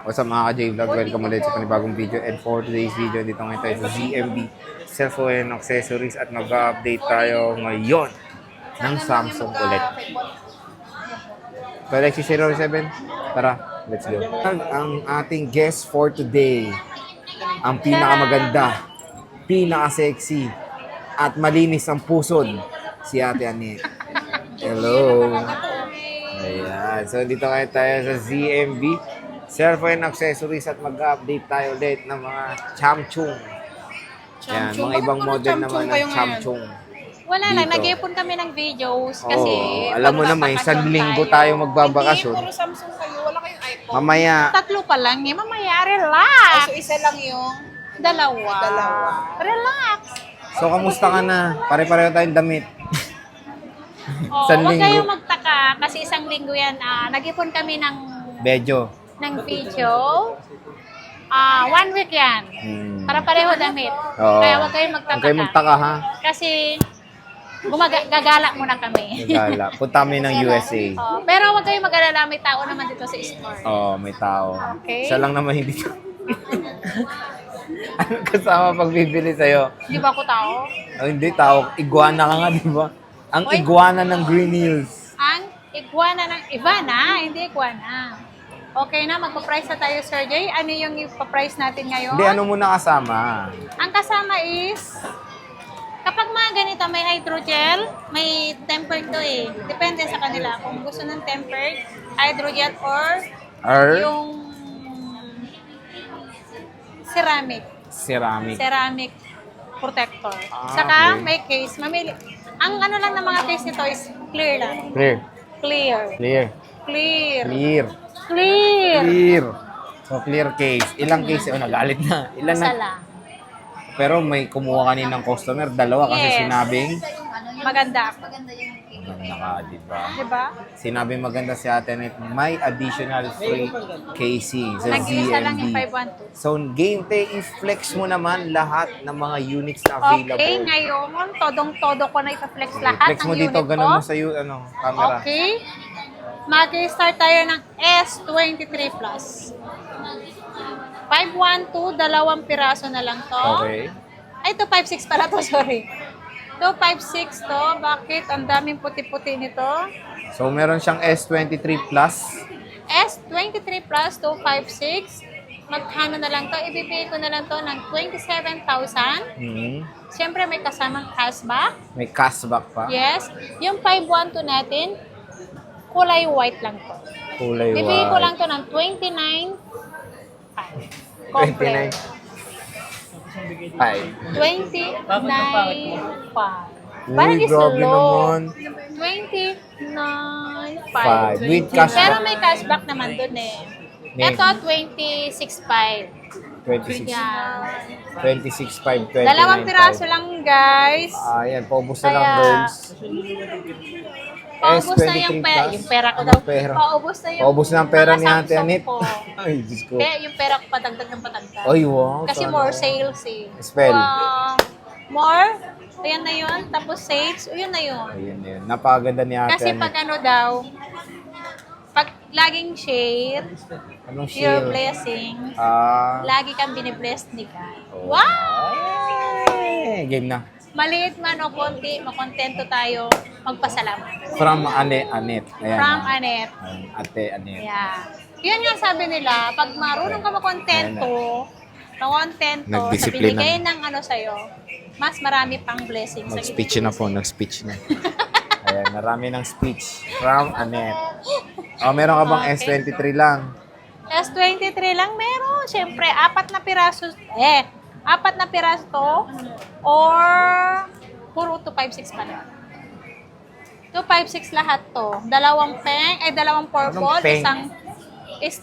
What's up mga ka-J-Vlog? Welcome ulit sa panibagong video. And for today's video, dito ngayon tayo sa ZMB Cellphone and Accessories at mag-update tayo ngayon ng Samsung ulit. Galaxy 07, tara, let's go. Ang ating guest for today, ang pinakamaganda, pinaka-sexy, at malinis ang pusod, si Ate Annette. Hello! Ayan, so dito ngayon tayo sa ZMB Cellphone Accessories at mag-update tayo ulit ng mga Chamchung. Yan, mga ibang model naman ng Chamchung. Wala lang, nag-ipon kami ng videos kasi... alam mo naman, isang linggo tayo magbabakasyon. Hindi, puro Samsung kayo. Wala kayong iPhone. Mamaya, Tatlo pa lang eh. Mamaya, relax. So, isa lang yung Dalawa. Dalawa. Relax. so kamusta ka na? Pare-pareho tayong damit. Oh, Isang huwag linggo. kayong magtaka kasi isang linggo yan. Nag-ipon kami ng Bedyo. video. 1 week yan. Para pareho damit. Oo. Kaya huwag kayong magtaka. Huwag kayong magtaka ha. Kasi gagala muna kami. Nagala. Punta kami ng USA. Pero huwag kayong mag-alala, may tao naman dito sa store. May tao. Okay. Siya lang naman hindi ka. Anong kasama pag bibili sa'yo? Di ba ako tao? Hindi, tao. Iguana ka nga, di ba? Ang iguana ng Green Hills. Ang iguana ng Ivana, hindi iguana. Okay na, magpa-price na tayo, Sir Jay. Ano yung ipa-price natin ngayon? Hindi, ano muna kasama? Ang kasama is, kapag mga ganito, may hydrogel, may tempered to eh. Depende sa kanila kung gusto ng tempered, hydrogel, or yung ceramic. Ceramic protector. Saka okay. may case. Mamili. Ang ano lang ng mga case nito is clear lang. Clear. Clear. Clear. Clear. Clear. Clear. Clear. So, clear case. Ilang case? Nagalit na. Ilan Isa na? lang. Pero may kumuha kaninang customer. Dalawa kasi Yes. sinabing Maganda. maganda ka, di ba? Diba? Sinabing maganda si Ate Annette, may additional free casing sa Nag-iisa lang yung ZMB. 512. So, game day, i-flex mo naman lahat ng mga units na available. Okay, ngayon, todong-todo ko na ipaflex lahat Flex ng mo dito, unit ko. ganun mo sa camera. Okay. Mag-start tayo ng S23 Plus. 512, dalawang piraso na lang to. Okay. Ay, 256 pala to, sorry. 256 to. Bakit? Ang daming puti-puti nito. So, meron siyang S23 Plus. S23 Plus 256. Magkano na lang to? Ibibigay ko na lang to ng 27,000. Siyempre, may kasamang cashback. May cashback pa. Yes. Yung 512 natin, kulay white lang to. Kulay Bibigay ko white. lang to ng 29,500. 29. 5. 29,500. Uy, Parang is grabe low. naman. 29,500. With cashback. Pero may cashback naman dun eh. May- Ito, 26,500. 26. Yan. 26.5, 29.5. Dalawang piraso lang, guys. Ayan, paubos na lang, Kaya, girls. Paubos na S23 yung plus? yung pera ko daw. Ano pera? Paubos na yung Paubos na ang pera mga ni Ate Samsung Annette. ko. Ay, Diyos ko. Kaya yung pera ko patagdag ng patagdag. Ay, wow. Kasi sana. more sales eh. Spell. More, ayan na yun. Tapos sales, yun na yun. Ayan, ayan. Napakaganda ni Ate Kasi pag Annette. ano daw, pag laging share, Anong your share? blessings, lagi kang binibless ni God. Oh. Wow! Ay, game na. Maliit man o konti, makontento tayo magpasalamat. From Annette. Ayan. From Annette. Ayan, Ate Annette. Yeah. Yun nga sabi nila, pag marunong ka makontento sa Nagdisiplina. binigay ng ano sa'yo, mas marami pang blessings. Nag-speech na po. Nag-speech na. Ayan, marami ng speech. From Annette. Meron ka bang Okay. S23 lang? S23 lang meron. Siyempre, apat na piraso to or puro 256 pa lang. 256 lahat to. Dalawang purple, Anong peng?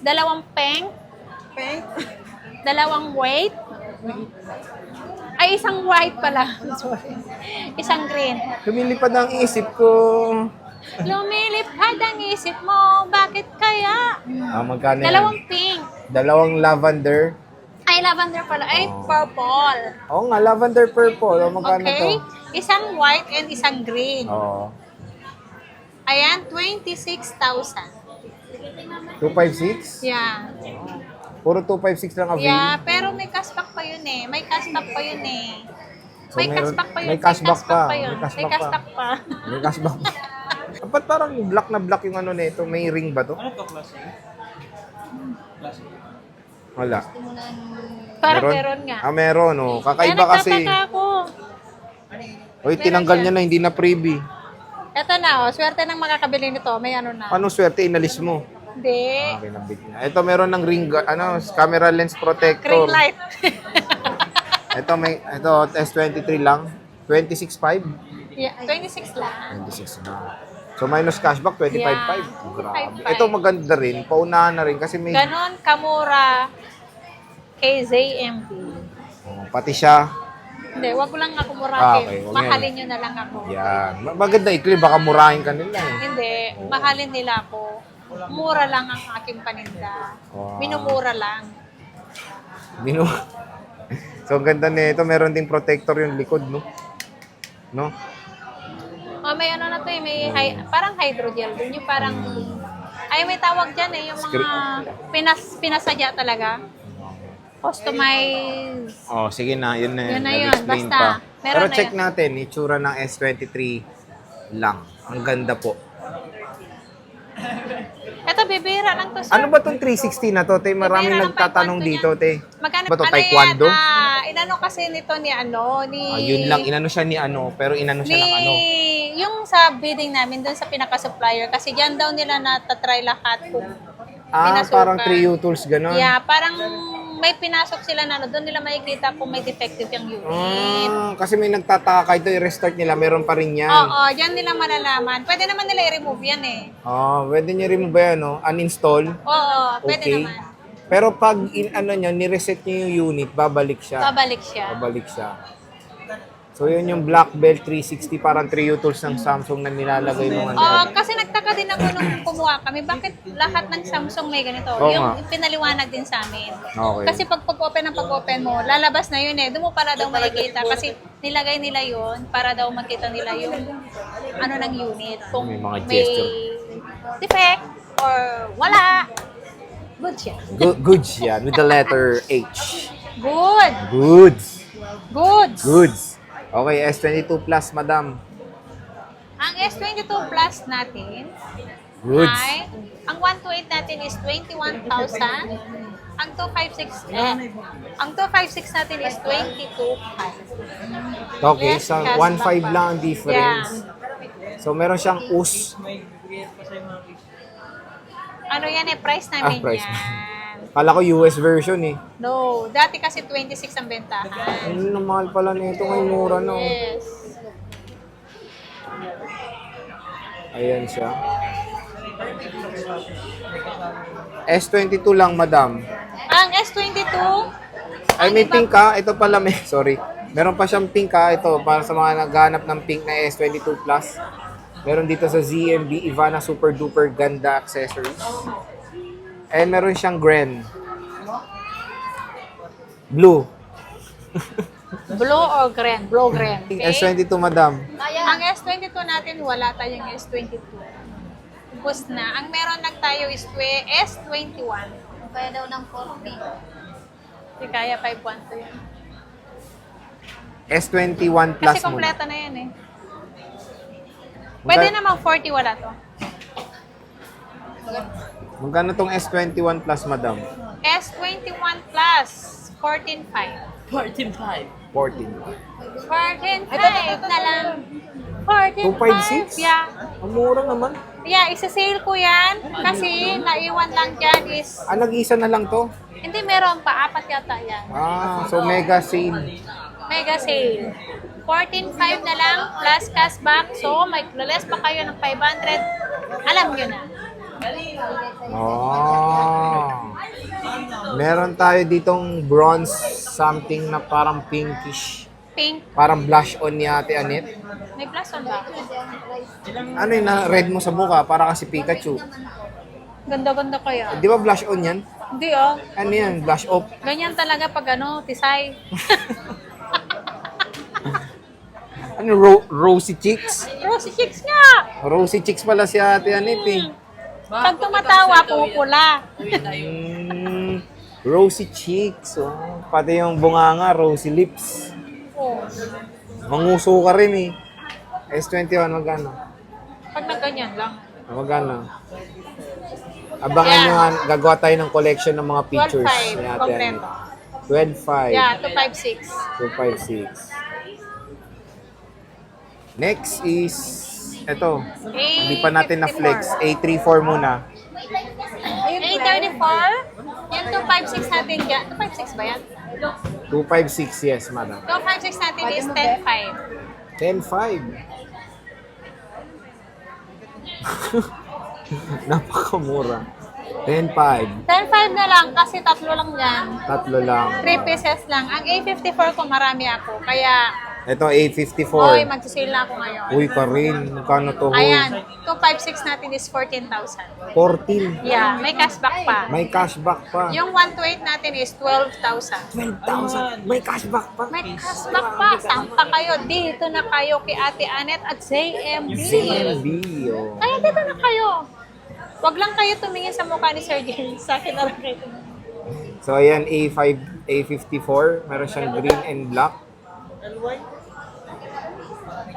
dalawang peng, dalawang white. Ay, isang white pala. Sorry. Isang green. Lumilipad ang isip ko. Lumilipad ang isip mo. Bakit kaya? Magkano yan? Dalawang pink. Dalawang lavender. Ay, lavender pala. Ay, purple. Oo nga, lavender purple. Magkano to? Okay? Isang white and isang green. Oo. Ayan, 26,000. 256? Yeah. Puro 256 lang avail. Yeah, pero may cashback pa yun eh. May cashback pa yun eh. So, May meron- cashback pa yun. may cashback pa. yun. May cashback May cashback pa. May cashback pa. Dapat parang black na black yung ano nito. May ring ba to? Ano to, klase? Klase. Wala. Parang meron nga. Ah, meron. Oh. Kaya Kakaiba kasi. nagtataka ako. Uy, tinanggal niya na. Hindi na freebie. Eto na, oh, swerte ng makakabili nito. May ano na. Paano swerte? Inalis mo. Hindi. Ah, kinabit niya. Ito meron ng ring, camera lens protector. Ring light. Ito S23 lang. 26.5. yeah, 26 lang. 26 na. So minus cashback 25.5. Yeah, Grabe. 25.5. Ito maganda rin. Paunahan na rin kasi may Ganon kamura kay ZMB. pati siya. Hindi, wag ko lang ako Ah, murahin. okay, wag Mahalin nyo na lang ako. Yan. Maganda ikli baka murahin ka nila eh. Hindi, mahalin nila ako. Mura lang ang aking paninda. Wow. Minumura lang. Binu. So ang ganda nito, meron ding protector yung likod, no? No? Oh, may ano na to eh, may parang hydrogel din. Yung parang, ay may tawag dyan eh, yung mga pinasadya talaga. Customize. Oh, sige na, yun na Yun na yun, Nag-explain basta. pa. Meron Pero na check yun. natin, itsura ng S23 lang. Ang ganda po. Ito, bibira lang to, sir. Ano ba tong 360 na to, te? Maraming Bibira lang, nagtatanong 512 dito, te. Magkano Ba to, ano taekwondo? Yan, inano kasi nito ni Yun lang, inano siya ni ano, pero inano siya ng ano. Yung sa bidding namin doon sa pinaka-supplier kasi diyan daw nila natatry lahat kung pinasukan. Parang 3U tools, gano'n. Yeah, parang may pinasok sila na ano, doon nila makikita kung may defective yung unit. Kasi may nagtataka kahit ito i-restart nila, meron pa rin yan. Oo, diyan nila malalaman. Pwede naman nila i-remove yan eh. Pwede nyo rin mo ba yan, no? Uninstall. Oo, pwede Okay. naman. Pero pag ni-reset nyo yung unit, babalik siya. Babalik siya. Babalik siya. So yun yung Black Belt 360, parang 3U tools ng Samsung na nilalagay mo. Kasi nagtaka din ako nung kumuha kami, bakit lahat ng Samsung may ganito? Oo Yung nga. pinaliwanag din sa amin. Okay. Kasi pag-open mo, lalabas na yun eh. Doon mo para daw makikita kasi nilagay nila yun para daw makita nila yung ano ng unit. Kung May mga may gesture. defect or wala. Good siya. Goods yan, with the letter H. Good. Goods. Goods. Goods. Okay, S22 Plus, madam. Ang S22 Plus natin Goods. ay, ang 128 natin is 21,000. Ang 256 natin is 22,500. Okay, Yes, sa cashback 1.5 pa. lang ang difference. Yeah. So meron siyang US. May bigyan pa sa'yo mga case. Ano yan eh, price namin price. yan. Kala ko US version eh. No, dati kasi 26 ang bentahan. Ano, mahal pala nito ngayon, mura no. Yes. Ayan siya. S22 lang, madam. Ang S22, Ay, may pink ka. Ito pala may, sorry. Meron pa siyang pink ka. Ito, para sa mga naghanap ng pink na S22 Plus. Meron dito sa ZMB, Ivana Super Duper Ganda Accessories. And meron siyang Gren. Blue. blue or green? Blue green. Okay? S22, madam. Ang S22 natin, wala tayong S22. Ubus na. Ang meron lang tayo is S21. Kaya daw ng 40. Hindi kaya 512 yan. S21 Plus Kasi muna. kompleto na yan eh. Pwede namang 40, wala to. Magkano tong S21 Plus, madam? S21 Plus, 14.5. 14.5. 14. 14.5 na lang. 14.5? 256? Yeah. Ang mura naman. Yeah, isa-sale ko yan. Kasi naiwan lang dyan is... Nag-isa na lang to. Hindi, meron pa. 4 yata yan. So mega sale. Mega sale. 14.5 na lang plus cashback. So, may less pa kayo ng 500. Alam nyo na. Meron tayo ditong bronze something na parang pinkish. Pink. Parang blush on ni Ate Anet. May plus on ba? Ano yun na red mo sa mukha? Para kasi Pikachu. Ganda-ganda kaya. Di ba blush on yan? Hindi oh. Ano yan? Blush off. Ganyan talaga pag ano, tisay. Ano? Rosy cheeks? Rosy chicks nga! Rosy cheeks pala si Ate Anet eh. Pag tumatawa, pupula. Rosy cheeks. Oh. Pati yung bunganga, rosy lips. Oh. Manguso ka rin eh. S21, magkano? Pag nagganyan lang. Magkano? Abangan nyo, gagawa tayo ng collection ng mga pictures. 12.5, ni Ate kompleto. Annette. 12.5. Yeah, 256. 256. Next is, eto, hindi pa natin na-flex. A34 muna. A34. Yung 256 natin dyan. 256 ba yan? 256, yes, madam. 256 natin is 10.5. 10.5. Napakamura. 10.5. 10.5 na lang kasi tatlo lang yan. Tatlo lang. 3 pieces lang. Ang A54 ko marami ako. Kaya, Ito, oy, A54. magsisale na ako ngayon. Uy, pa rin. Magkano to? Huy? Ayan, 256 natin is 14,000. 14. Yeah, may cashback pa. May cashback pa. Yung 128 natin is 12,000. 12,000. May cashback pa. May cashback pa. Saan pa kayo? Dito na kayo kay Ate Annette at ZMB. ZMB. Oh. Kaya dito na kayo. Wag lang kayo tumingin sa mukha ni Sir Jerry. Sa akin na lang kayo tumingin. So, ayan, A54. Meron siyang green and black.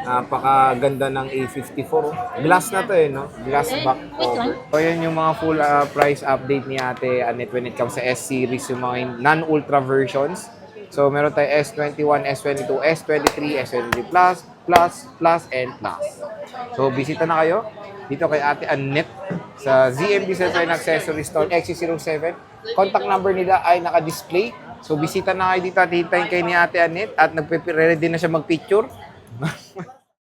Napakaganda ng A54. Glass na to eh, no? Glass back wait lang. cover. So, yan yung mga full price update ni Ate Annette when it comes sa S-Series, yung mga non-ultra versions. So, meron tayo S21, S22, S23, S23 Plus, Plus, and Plus. So, bisita na kayo dito kay Ate Annette sa ZMB Cellphone Accessory Store, XC07. Contact number nila ay naka-display. So, bisita na kayo dito at hintayin kayo ni Ate Annette at nagpe-ready na siya mag-picture.